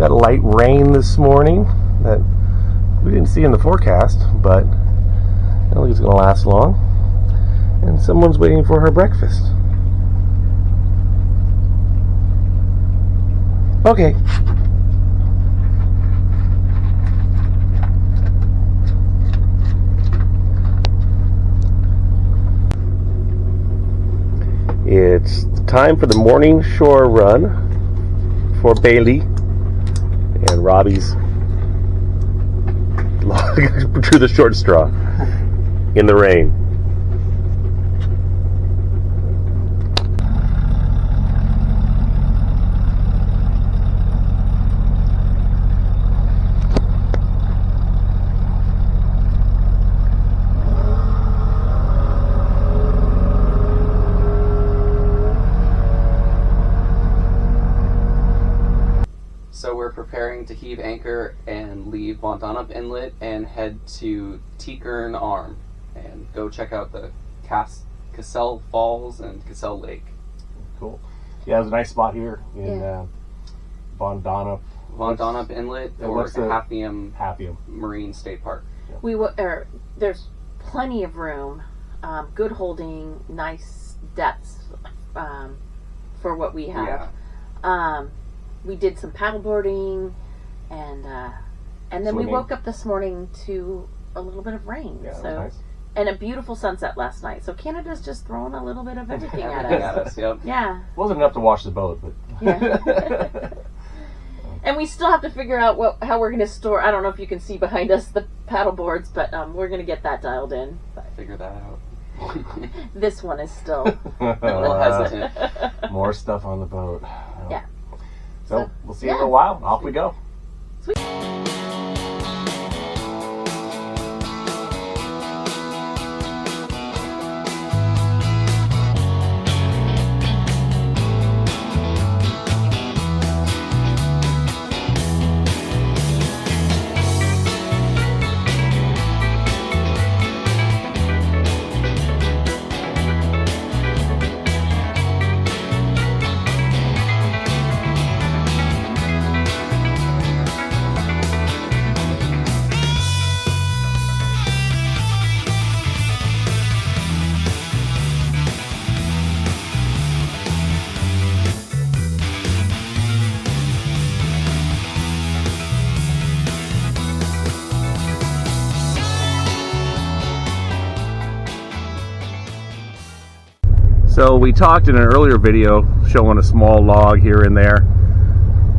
got light rain this morning that we didn't see in the forecast, but I don't think it's going to last long. And someone's waiting for her breakfast. Okay. It's time for the morning shore run for Bailey and Robbie's drew the short straw in the rain. So we're preparing to heave anchor and leave Donop Inlet and head to Teakerne Arm and go check out the Cassel Falls and Cassel Lake. Cool. Yeah, there's a nice spot here in Donop. Donop Inlet or Happyham Marine State Park. Yeah. There's plenty of room, good holding, nice depths for what we have. Yeah. We did some paddleboarding, and then we woke up this morning to a little bit of rain. Yeah, so nice. And a beautiful sunset last night. So Canada's just throwing a little bit of everything at us. Yep. Yeah. Wasn't enough to wash the boat, but yeah. And we still have to figure out how we're going to store. I don't know if you can see behind us the paddle boards, but we're going to get that dialed in. Figure that out. This one is still a little hesitant. More stuff on the boat. Yeah. So we'll see you in a while. Off we go. Sweet. So we talked in an earlier video showing a small log here and there.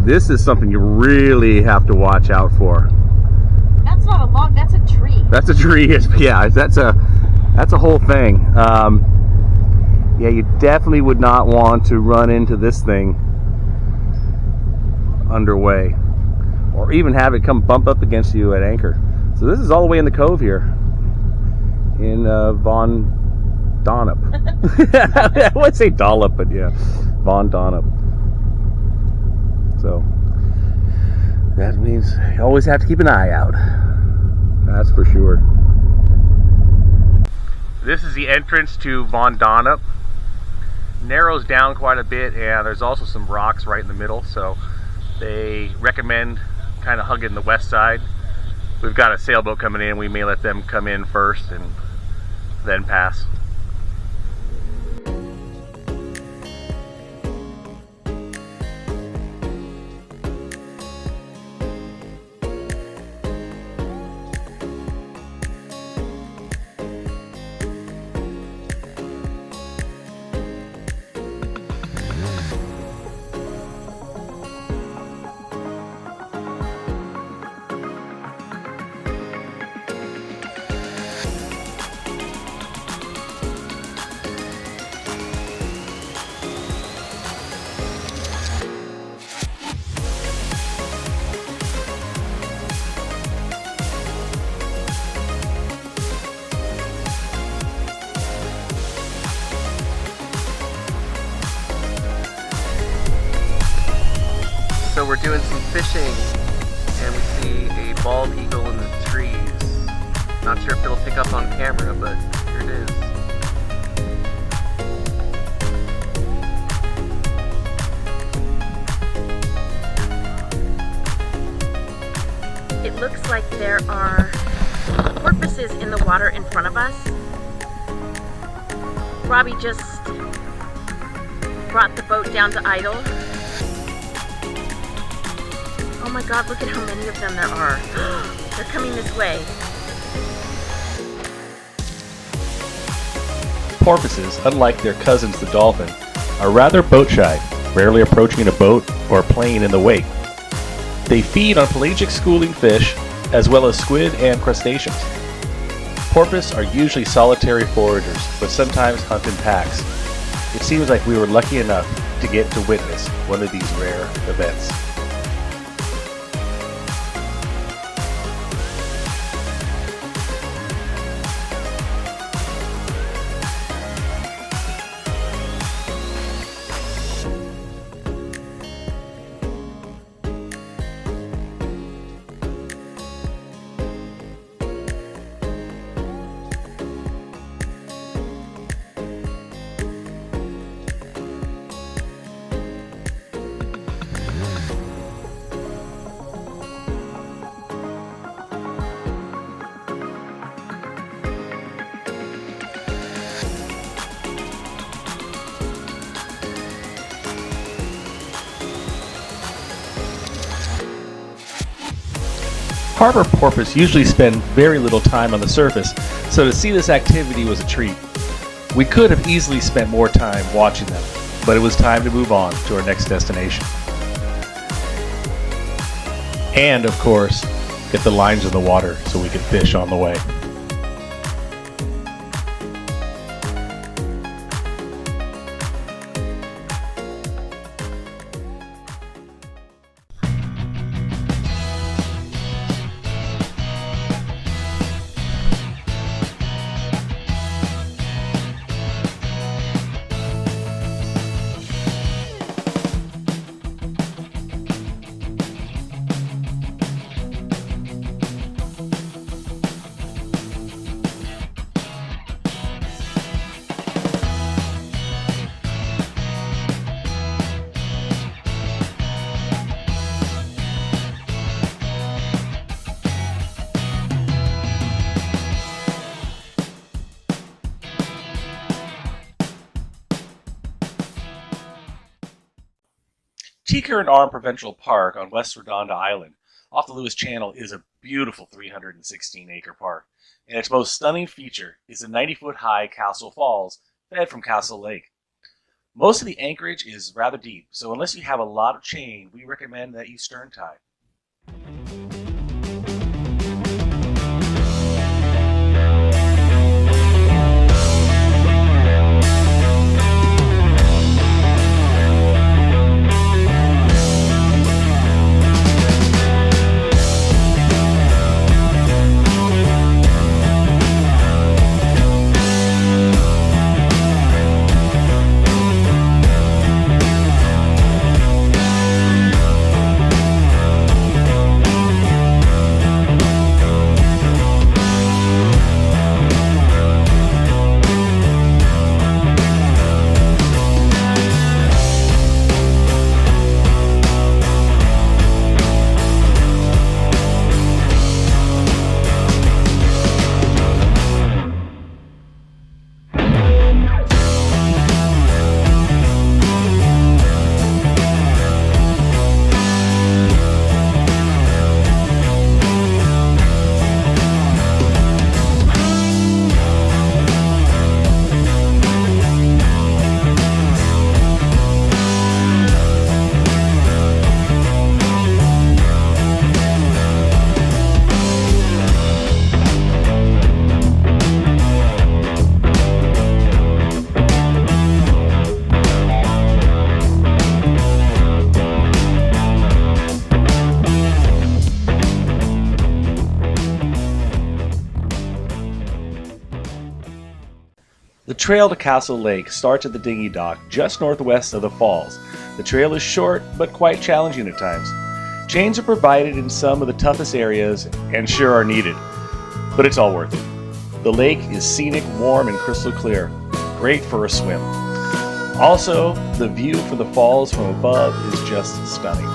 This is something you really have to watch out for. That's not a log, that's a tree. That's a tree, yeah, that's a whole thing. Yeah, you definitely would not want to run into this thing underway, or even have it come bump up against you at anchor. So this is all the way in the cove here in Donop. I would say Dollop, but yeah, Donop. So that means you always have to keep an eye out. That's for sure. This is the entrance to Donop. Narrows down quite a bit, and there's also some rocks right in the middle, so they recommend kind of hugging the west side. We've got a sailboat coming in. We may let them come in first and then pass. So we're doing some fishing and we see a bald eagle in the trees. Not sure if it'll pick up on camera, but here it is. looks like there are porpoises in the water in front of us. Robbie just brought the boat down to idle. Oh my god, look at how many of them there are. They're coming this way. Porpoises, unlike their cousins the dolphin, are rather boat shy, rarely approaching a boat or a plane in the wake. They feed on pelagic schooling fish as well as squid and crustaceans. Porpoise are usually solitary foragers, but sometimes hunt in packs. It seems like we were lucky enough to get to witness one of these rare events. Harbor porpoise usually spend very little time on the surface, so to see this activity was a treat. We could have easily spent more time watching them, but it was time to move on to our next destination. And, of course, get the lines in the water so we could fish on the way. Teakerne Arm Provincial Park on West Redonda Island off the Lewis Channel is a beautiful 316-acre park, and its most stunning feature is the 90-foot-high Cassel Falls fed from Cassel Lake. Most of the anchorage is rather deep, so unless you have a lot of chain, we recommend that you stern tie. The trail to Cassel Lake starts at the dinghy dock just northwest of the falls. The trail is short, but quite challenging at times. Chains are provided in some of the toughest areas and sure are needed, but it's all worth it. The lake is scenic, warm, and crystal clear. Great for a swim. Also, the view from the falls from above is just stunning.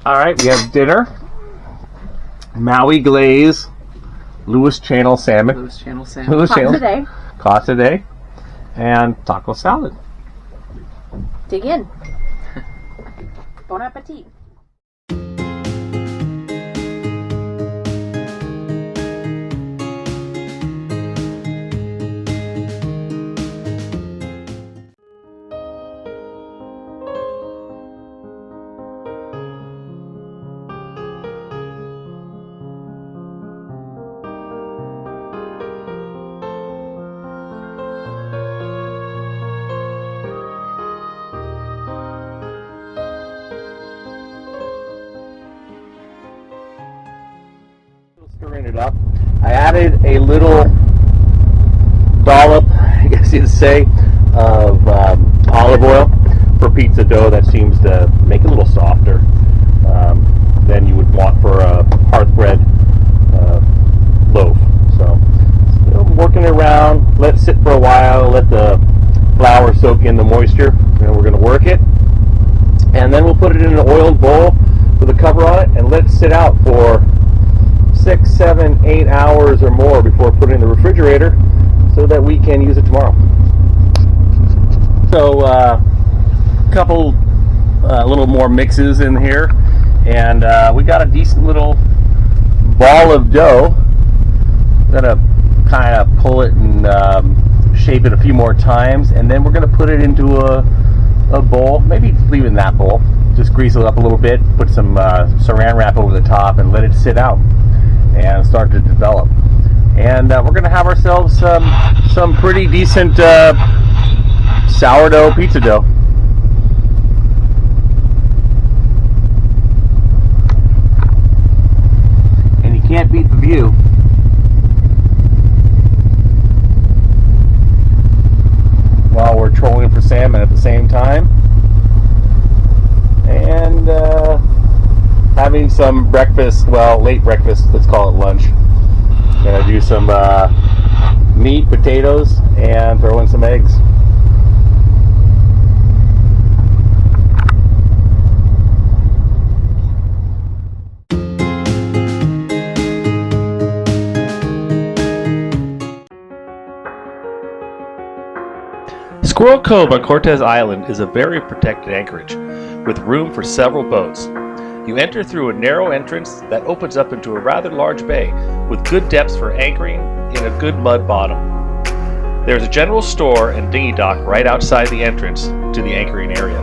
All right, we have dinner. Maui glaze, Lewis Channel salmon. Lewis Channel salmon. Lewis Channel today. caught today, and taco salad. Dig in. Bon appetit. Stirring it up. I added a little dollop, I guess you'd say, of olive oil for pizza dough. That seems to make it a little softer than you would want for a hearth bread loaf. So still working it around. Let it sit for a while. Let the flour soak in the moisture. And we're going to work it. And then we'll put it in an oiled bowl with a cover on it and let it sit out for 6, 7, 8 hours or more before putting it in the refrigerator so that we can use it tomorrow. So couple little more mixes in here, and we got a decent little ball of dough. Gonna kind of pull it and shape it a few more times, and then we're gonna put it into a bowl, maybe leave it in that bowl, just grease it up a little bit, put some saran wrap over the top and let it sit out and start to develop. And we're going to have ourselves some pretty decent sourdough pizza dough. And you can't beat the view. While we're trolling for salmon at the same time. And having some breakfast, well, late breakfast, let's call it lunch. Gonna do some meat, potatoes, and throw in some eggs. Squirrel Cove on Cortez Island is a very protected anchorage with room for several boats. You enter through a narrow entrance that opens up into a rather large bay with good depths for anchoring in a good mud bottom. There is a general store and dinghy dock right outside the entrance to the anchoring area.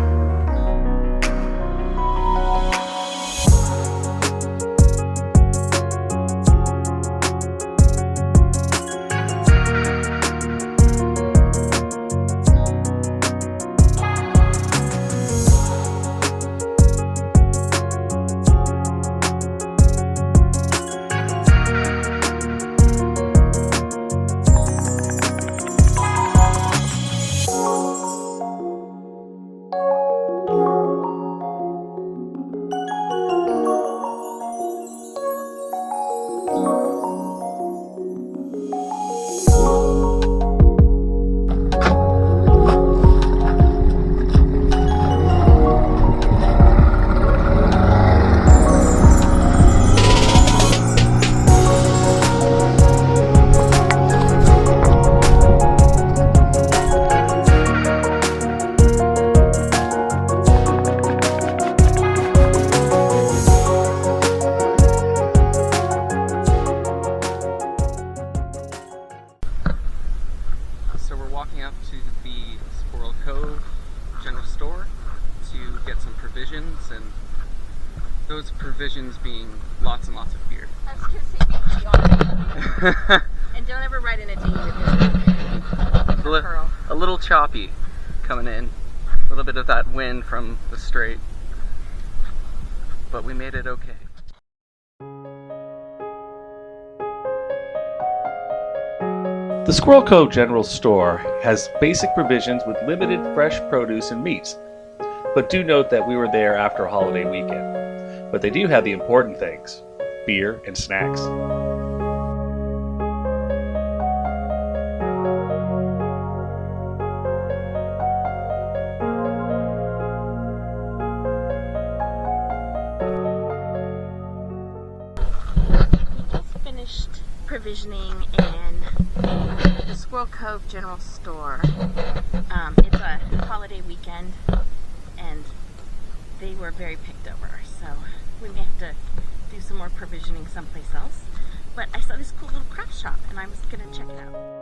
walking up to the Squirrel Cove general store to get some provisions, and those provisions being lots and lots of beer. I was gonna say be honest. And don't ever ride in a dinghy with your A little choppy coming in. A little bit of that wind from the strait. But we made it okay. The Squirrel Cove General Store has basic provisions with limited fresh produce and meats. But do note that we were there after a holiday weekend. But they do have the important things: beer and snacks. finished provisioning in the Squirrel Cove General Store. It's a holiday weekend and they were very picked over, so we may have to do some more provisioning someplace else. But I saw this cool little craft shop and I was gonna check it out.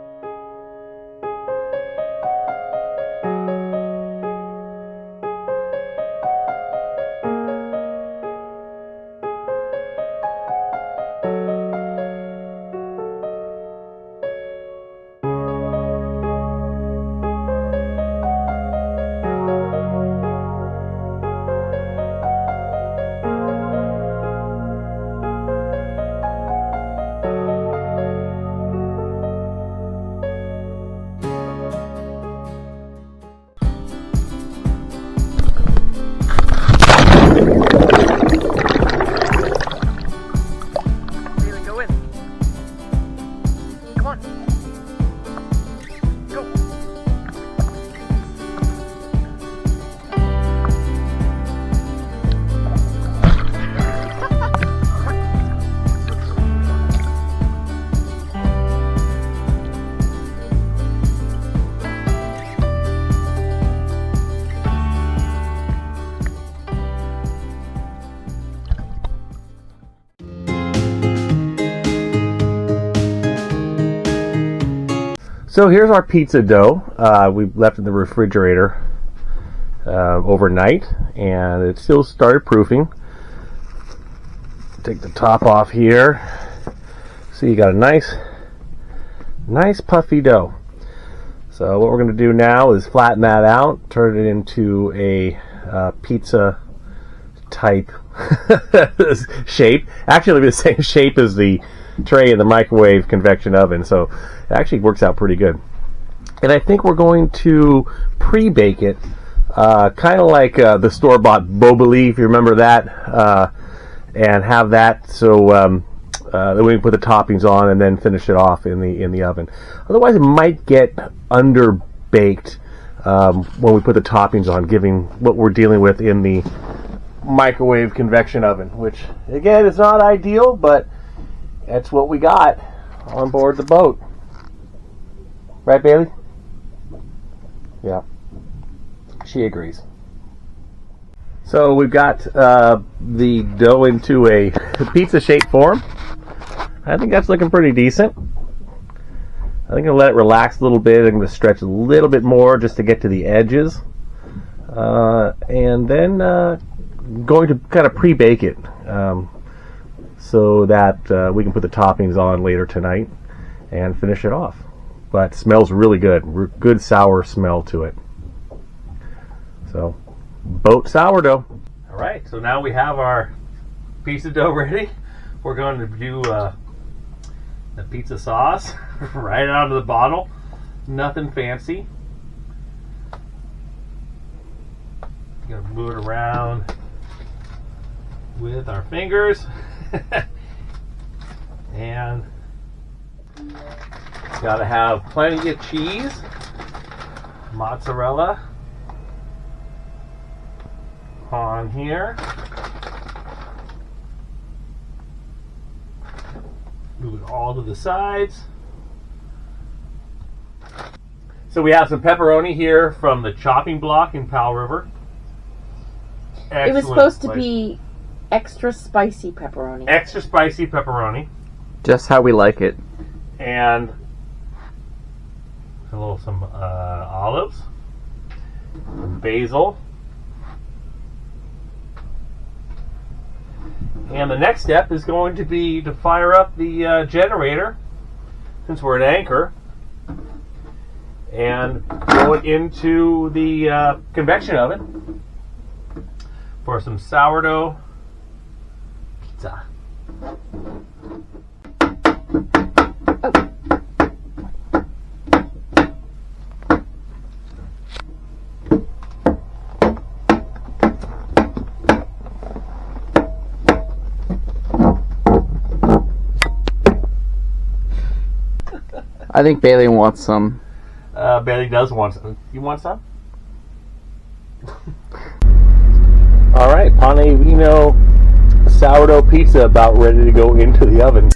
So here's our pizza dough. We left it in the refrigerator overnight, and it still started proofing. Take the top off here. So you got a nice puffy dough. So what we're going to do now is flatten that out, turn it into a pizza type shape. Actually, it'll be the same shape as the tray in the microwave convection oven, so it actually works out pretty good. And I think we're going to pre-bake it, kind of like the store-bought boboli, if you remember that, and have that so that we can put the toppings on and then finish it off in the oven. Otherwise, it might get under-baked when we put the toppings on, given what we're dealing with in the microwave convection oven, which again is not ideal, but that's what we got on board the boat. Right, Bailey? Yeah. She agrees. So we've got the dough into a pizza shape form. I think that's looking pretty decent. I think I'll let it relax a little bit. I'm going to stretch a little bit more just to get to the edges. And then going to kind of pre-bake it. So that we can put the toppings on later tonight and finish it off. But it smells really good. Good sour smell to it. So, boat sourdough. All right, so now we have our pizza dough ready. We're going to do the pizza sauce right out of the bottle. Nothing fancy. Gonna move it around with our fingers. And gotta have plenty of cheese, mozzarella on here. Move it all to the sides. So we have some pepperoni here from the chopping block in Powell River. Excellent. It was supposed to be extra spicy pepperoni. Extra spicy pepperoni. Just how we like it. And some olives, some basil. And the next step is going to be to fire up the generator, since we're at anchor, and throw it into the convection oven for some sourdough pizza. I think Bailey wants some. Bailey does want some. You want some? All right, Pane Vino sourdough pizza about ready to go into the oven.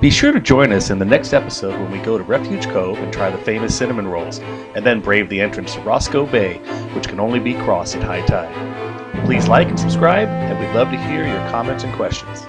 Be sure to join us in the next episode when we go to Refuge Cove and try the famous cinnamon rolls, and then brave the entrance to Roscoe Bay, which can only be crossed at high tide. Please like and subscribe, and we'd love to hear your comments and questions.